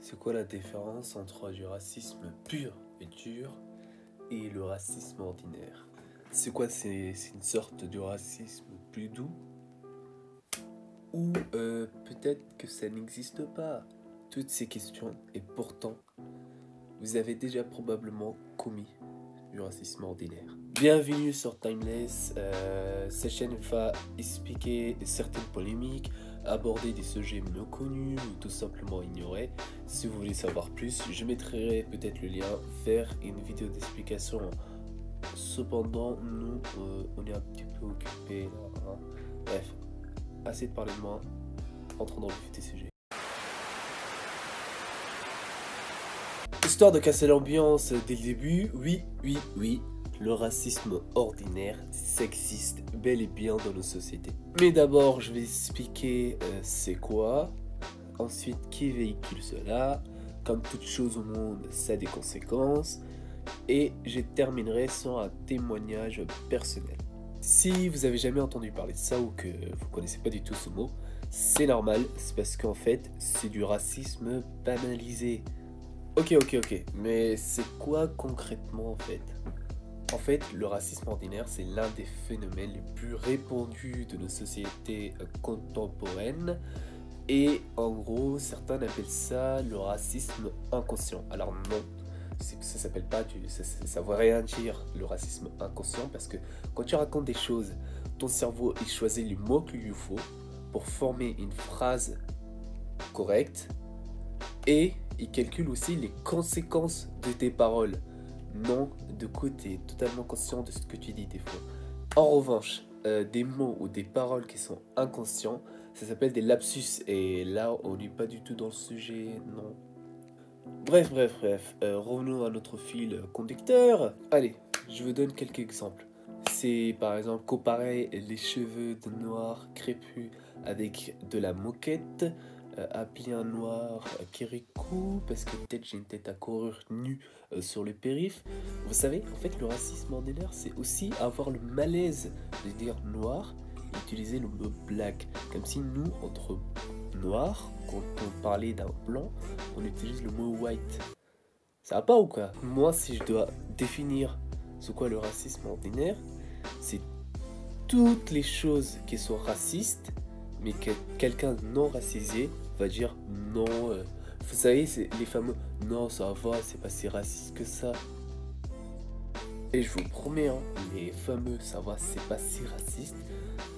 C'est quoi la différence entre du racisme pur et dur et le racisme ordinaire? C'est quoi, c'est une sorte de racisme plus doux? Ou peut-être que ça n'existe pas? Toutes ces questions, et pourtant, vous avez déjà probablement commis du racisme ordinaire. Bienvenue sur Timeless, cette chaîne va expliquer certaines polémiques, aborder des sujets non connus ou tout simplement ignorés. Si vous voulez savoir plus, je mettrai peut-être le lien vers une vidéo d'explication. Cependant, nous, on est un petit peu occupés là, hein. Bref, assez de parler de moi, entrons dans le vif des sujets. Histoire de casser l'ambiance dès le début, oui, le racisme ordinaire, ça existe bel et bien dans nos sociétés. Mais d'abord, je vais expliquer c'est quoi, ensuite qui véhicule cela, comme toute chose au monde, ça a des conséquences, et je terminerai sur un témoignage personnel. Si vous avez jamais entendu parler de ça ou que vous connaissez pas du tout ce mot, c'est normal, c'est parce qu'en fait, c'est du racisme banalisé. Ok, mais c'est quoi concrètement en fait? En fait, le racisme ordinaire, c'est l'un des phénomènes les plus répandus de nos sociétés contemporaines. Et en gros, certains appellent ça le racisme inconscient. Alors non, ça s'appelle pas ça veut rien dire le racisme inconscient, parce que quand tu racontes des choses, ton cerveau il choisit les mots qu'il lui faut pour former une phrase correcte et il calcule aussi les conséquences de tes paroles. Non, de côté, totalement conscient de ce que tu dis des fois. En revanche, des mots ou des paroles qui sont inconscients, ça s'appelle des lapsus. Et là, on n'est pas du tout dans le sujet, non. Bref, revenons à notre fil conducteur. Allez, je vous donne quelques exemples. C'est par exemple comparer les cheveux de noir crépus avec de la moquette, appeler un noir Kirikou parce que peut-être j'ai une tête à courir nue sur le périph'. Vous savez, en fait, le racisme ordinaire, c'est aussi avoir le malaise de dire noir et utiliser le mot black. Comme si nous, entre noirs, quand on parlait d'un blanc, on utilise le mot white. Ça va pas ou quoi? Moi, si je dois définir ce qu'est le racisme ordinaire, c'est toutes les choses qui sont racistes, mais que quelqu'un de non racisé va dire non. Vous savez, c'est les fameux non, ça va, c'est pas si raciste que ça. Et je vous promets, hein, les fameux ça va, c'est pas si raciste,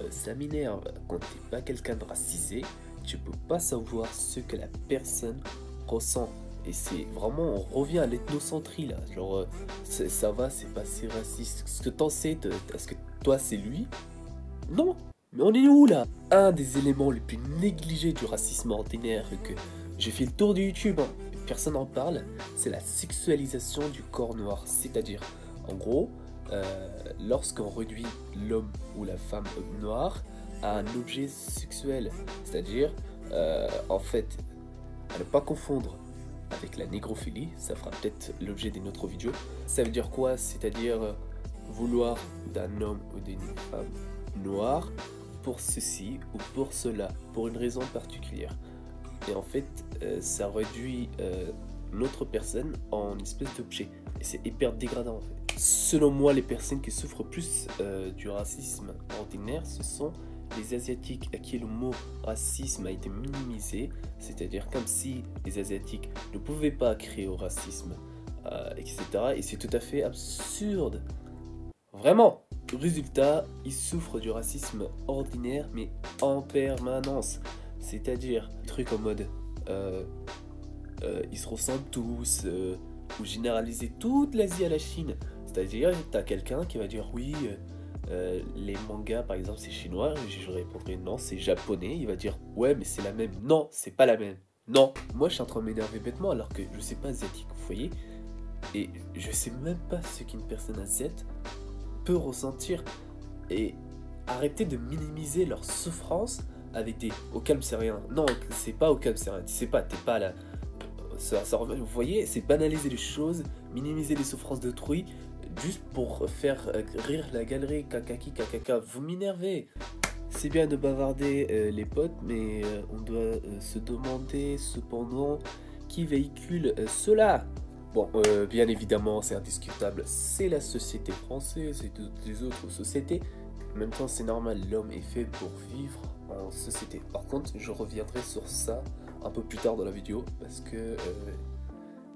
ça m'énerve. Quand t'es pas quelqu'un de racisé, tu peux pas savoir ce que la personne ressent. Et c'est vraiment, on revient à l'ethnocentrie là. Genre, ça va, c'est pas si raciste. Ce que t'en sais, est-ce que toi c'est lui? Non, mais on est où là? Un des éléments les plus négligés du racisme ordinaire que j'ai fait le tour de YouTube, hein, personne n'en parle, c'est la sexualisation du corps noir. C'est-à-dire, en gros, lorsqu'on réduit l'homme ou la femme noire à un objet sexuel, c'est-à-dire, en fait, à ne pas confondre avec la négrophilie, ça fera peut-être l'objet d'une autre vidéo. Ça veut dire quoi? C'est-à-dire vouloir d'un homme ou d'une femme noire pour ceci ou pour cela, pour une raison particulière. Et en fait, ça réduit l'autre personne en une espèce d'objet. Et c'est hyper dégradant en fait. Selon moi, les personnes qui souffrent plus du racisme ordinaire, ce sont les Asiatiques à qui le mot racisme a été minimisé, c'est-à-dire comme si les Asiatiques ne pouvaient pas créer au racisme, etc. Et c'est tout à fait absurde. Vraiment. Résultat, ils souffrent du racisme ordinaire, mais en permanence. C'est-à-dire, trucs en mode, ils se ressemblent tous, ou généraliser toute l'Asie à la Chine. C'est-à-dire, t'as quelqu'un qui va dire oui, les mangas par exemple c'est chinois, je répondrai non c'est japonais, il va dire ouais mais c'est la même, non c'est pas la même, non. Moi je suis en train de m'énerver bêtement alors que je sais pas asiatique, vous voyez, et je sais même pas ce qu'une personne asiatique peut ressentir. Et arrêtez de minimiser leur souffrance avec des au calme c'est rien. Non, c'est pas au calme c'est rien, tu sais pas, t'es pas là. Vous voyez, c'est banaliser les choses, minimiser les souffrances d'autrui juste pour faire rire la galerie, kakaki, kakaka. Vous m'énervez. C'est bien de bavarder les potes, mais on doit se demander cependant qui véhicule cela? Bon, bien évidemment, c'est indiscutable, c'est la société française et toutes les autres sociétés. En même temps, c'est normal, l'homme est fait pour vivre en société. Par contre, je reviendrai sur ça un peu plus tard dans la vidéo parce que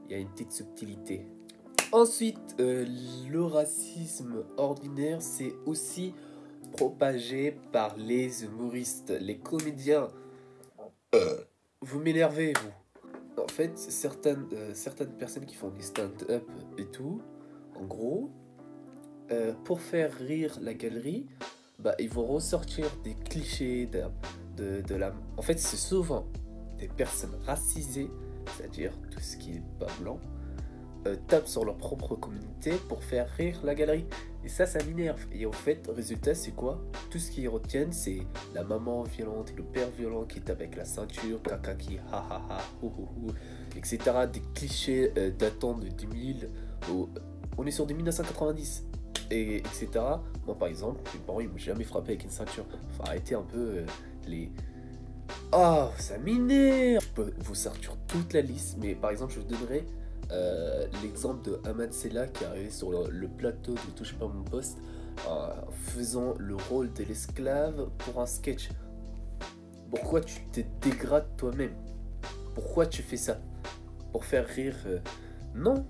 il y a une petite subtilité. Ensuite, le racisme ordinaire, c'est aussi propagé par les humoristes, les comédiens. Vous m'énervez, vous. En fait, certaines personnes qui font des stand-up et tout, en gros, pour faire rire la galerie, bah, ils vont ressortir des clichés de la... En fait, c'est souvent des personnes racisées, c'est-à-dire tout ce qui est pas blanc, tapent sur leur propre communauté pour faire rire la galerie. Et ça m'énerve. Et en fait, résultat, c'est quoi? Tout ce qu'ils retiennent, c'est la maman violente et le père violent qui est avec la ceinture, caca qui ha ha ha, hou hou hou, etc. Des clichés datant de 2000, on est sur des 1990, et etc. Moi, par exemple, mes parents, ils m'ont jamais frappé avec une ceinture. Faut arrêter un peu les... Oh, ça m'énerve. Je peux vous sortir toute la liste, mais par exemple, je vous donnerai l'exemple de Ahmed Sela qui est arrivé sur le plateau de Touche pas mon poste faisant le rôle de l'esclave pour un sketch. Pourquoi tu te dégrades toi-même? Pourquoi tu fais ça? Pour faire rire non,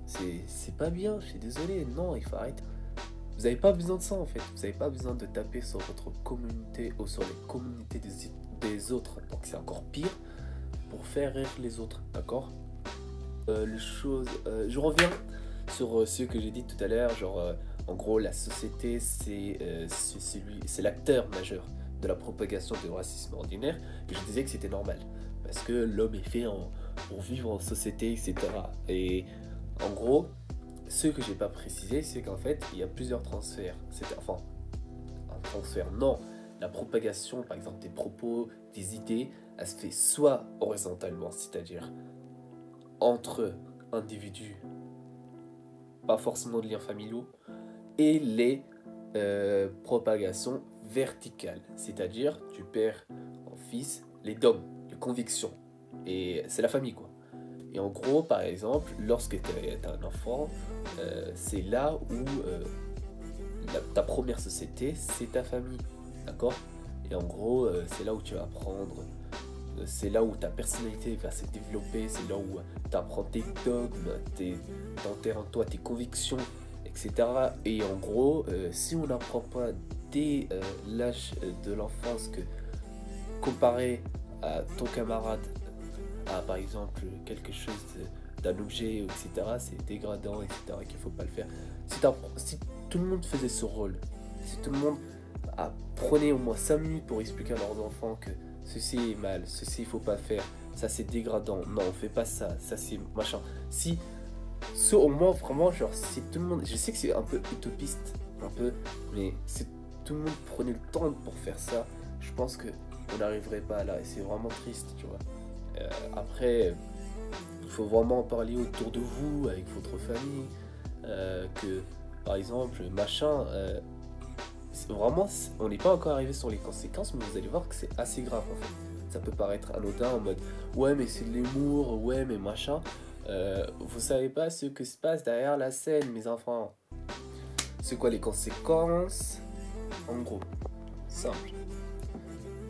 c'est pas bien, je suis désolé, non, il faut arrêter. Vous n'avez pas besoin de ça en fait, vous n'avez pas besoin de taper sur votre communauté ou sur les communautés des autres, donc c'est encore pire, pour faire rire les autres, d'accord? Je reviens sur ce que j'ai dit tout à l'heure, genre en gros la société c'est l'acteur majeur de la propagation du racisme ordinaire, et je disais que c'était normal parce que l'homme est fait pour vivre en société, etc. Et en gros, ce que j'ai pas précisé, c'est qu'en fait il y a plusieurs transferts, enfin un transfert, non, la propagation par exemple des propos, des idées, elle se fait soit horizontalement, c'est-à-dire entre individus, pas forcément de liens familiaux, et les propagations verticales, c'est-à-dire du père en fils, les dogmes, les convictions, et c'est la famille quoi. Et en gros, par exemple, lorsque tu es un enfant, c'est là où ta première société, c'est ta famille, d'accord? Et en gros, c'est là où tu vas apprendre. C'est là où ta personnalité va se développer, c'est là où tu apprends tes dogmes, t'enterres en toi tes convictions, etc. Et en gros, si on n'apprend pas dès l'âge de l'enfance que comparé à ton camarade, à par exemple quelque chose d'un objet, etc., c'est dégradant, etc., qu'il ne faut pas le faire. Si tout le monde faisait ce rôle, si tout le monde prenait au moins 5 minutes pour expliquer à leurs enfants que ceci est mal, ceci il faut pas faire, ça c'est dégradant, non on fait pas ça, ça c'est machin. Si au moins vraiment genre si tout le monde, je sais que c'est un peu utopiste, un peu, mais si tout le monde prenait le temps pour faire ça, je pense que on n'arriverait pas là et c'est vraiment triste, tu vois. Après, il faut vraiment en parler autour de vous, avec votre famille, que par exemple machin. Vraiment, on n'est pas encore arrivé sur les conséquences, mais vous allez voir que c'est assez grave en fait. Ça peut paraître anodin en mode ouais mais c'est de l'humour, ouais mais machin. Vous savez pas ce que se passe derrière la scène, mes enfants. C'est quoi les conséquences? En gros, simple.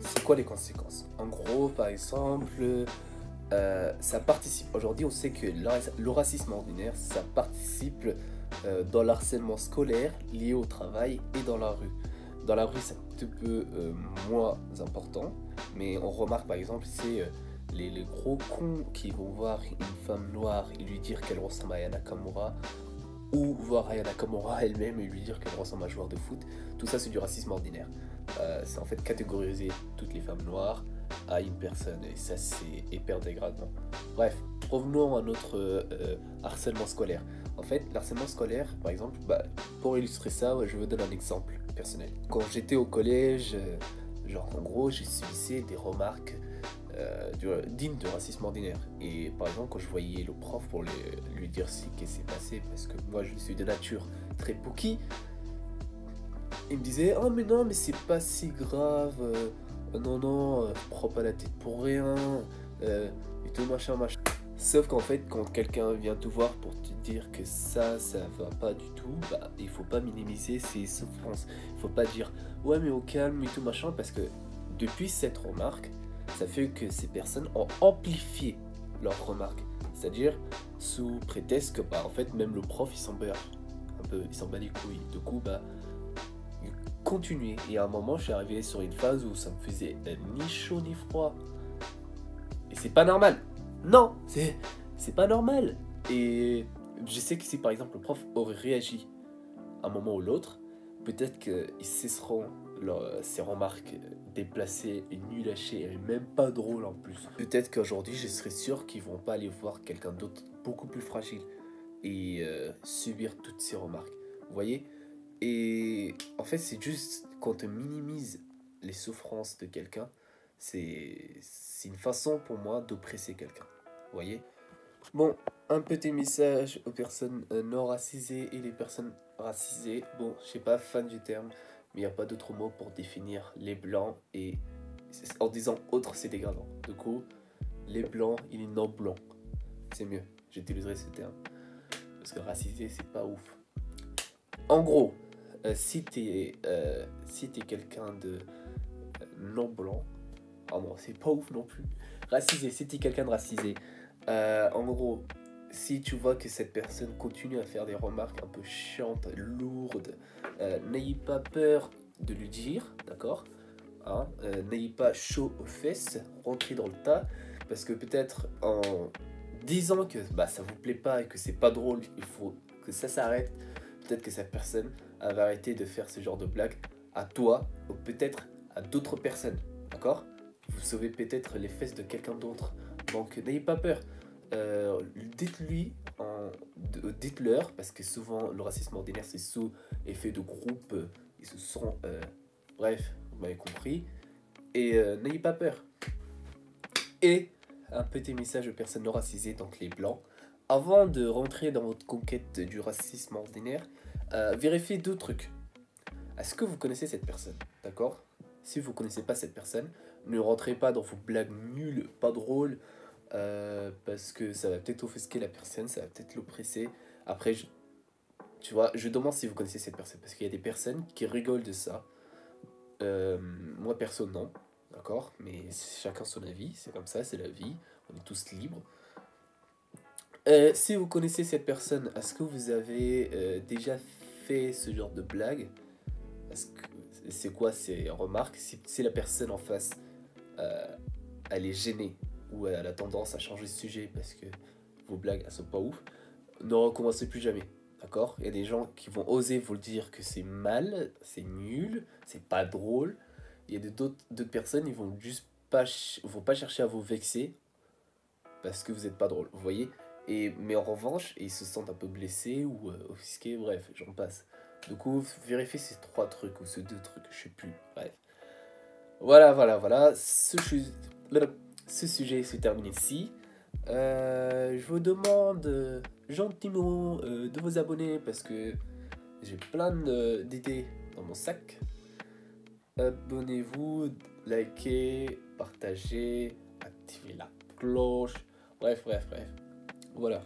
C'est quoi les conséquences? En gros, par exemple, ça participe. Aujourd'hui, on sait que le racisme ordinaire, ça participe dans l'harcèlement scolaire lié au travail et dans la rue. Dans la rue, c'est un petit peu moins important, mais on remarque par exemple, c'est les gros cons qui vont voir une femme noire et lui dire qu'elle ressemble à Aya Nakamura, ou voir Aya Nakamura elle-même et lui dire qu'elle ressemble à un joueur de foot. Tout ça, c'est du racisme ordinaire. C'est en fait catégoriser toutes les femmes noires à une personne, et ça, c'est hyper dégradant. Bref, revenons à notre harcèlement scolaire. En fait, l'harcèlement scolaire, par exemple, pour illustrer ça, je vous donne un exemple personnel. Quand j'étais au collège, genre en gros, j'ai subissé des remarques dignes de racisme ordinaire. Et par exemple, quand je voyais le prof pour lui dire ce qui s'est passé, parce que moi je suis de nature très pookie, il me disait oh mais non mais c'est pas si grave, non prends pas la tête pour rien, et tout machin. Sauf qu'en fait, quand quelqu'un vient te voir pour te dire que ça va pas du tout, bah, il faut pas minimiser ses souffrances. Il faut pas dire ouais mais au calme et tout machin, parce que depuis cette remarque, ça fait que ces personnes ont amplifié leurs remarques. C'est-à-dire sous prétexte que bah en fait même le prof il s'en bat un peu, il s'en bat les couilles. Du coup bah il continuait. Et à un moment je suis arrivé sur une phase où ça me faisait ni chaud ni froid. Et c'est pas normal. Non, c'est pas normal. Et je sais que si par exemple le prof aurait réagi à un moment ou l'autre, peut-être qu'ils cesseront ces remarques déplacées et nul à chier et même pas drôles en plus. Peut-être qu'aujourd'hui je serais sûr qu'ils vont pas aller voir quelqu'un d'autre beaucoup plus fragile et subir toutes ces remarques. Vous voyez? Et en fait c'est juste quand on minimise les souffrances de quelqu'un, c'est une façon pour moi d'oppresser quelqu'un. Vous voyez? Bon, un petit message aux personnes non racisées et les personnes racisées. Bon, je suis pas fan du terme, mais il n'y a pas d'autre mot pour définir les blancs. Et en disant autre, c'est dégradant. Du coup, les blancs et les non blancs, c'est mieux. J'utiliserai ce terme. Parce que racisé, c'est pas ouf. En gros, si t'es quelqu'un de non blanc, oh non, c'est pas ouf non plus. Racisé, si t'es quelqu'un de racisé, en gros, si tu vois que cette personne continue à faire des remarques un peu chiantes, lourdes, n'ayez pas peur de lui dire, d'accord, hein, n'ayez pas chaud aux fesses, rentrez dans le tas, parce que peut-être en disant que bah, ça vous plaît pas et que c'est pas drôle, il faut que ça s'arrête, peut-être que cette personne va arrêter de faire ce genre de blagues à toi, ou peut-être à d'autres personnes, d'accord? Vous sauvez peut-être les fesses de quelqu'un d'autre. Donc n'ayez pas peur. Dites-leur, parce que souvent le racisme ordinaire c'est sous effet de groupe, ils se sont... bref, vous m'avez compris. Et n'ayez pas peur. Et un petit message aux personnes non racisées, donc les blancs. Avant de rentrer dans votre conquête du racisme ordinaire, vérifiez deux trucs. Est-ce que vous connaissez cette personne? D'accord? Si vous ne connaissez pas cette personne, ne rentrez pas dans vos blagues nulles, pas drôles, parce que ça va peut-être offusquer la personne, ça va peut-être l'oppresser. Après, tu vois, je demande si vous connaissez cette personne, parce qu'il y a des personnes qui rigolent de ça. Moi, perso, non, d'accord? Mais chacun son avis, c'est comme ça, c'est la vie, on est tous libres. Si vous connaissez cette personne, est-ce que vous avez déjà fait ce genre de blague? Est-ce que c'est quoi ces remarques? Si la personne en face, elle est gênée ou elle a tendance à changer de sujet parce que vos blagues elles sont pas ouf, ne recommencez plus jamais, d'accord? Il y a des gens qui vont oser vous le dire que c'est mal, c'est nul, c'est pas drôle. Il y a d'autres personnes, ils vont juste vont pas chercher à vous vexer parce que vous êtes pas drôle, vous voyez? Mais en revanche, ils se sentent un peu blessés ou offusqués, bref, j'en passe. Du coup, vérifiez ces trois trucs ou ces deux trucs, je sais plus, bref. Voilà. Ce sujet se termine ici. Je vous demande gentiment de vous abonner parce que j'ai plein d'idées dans mon sac. Abonnez-vous, likez, partagez, activez la cloche. Bref. Voilà.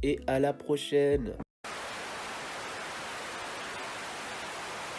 Et à la prochaine.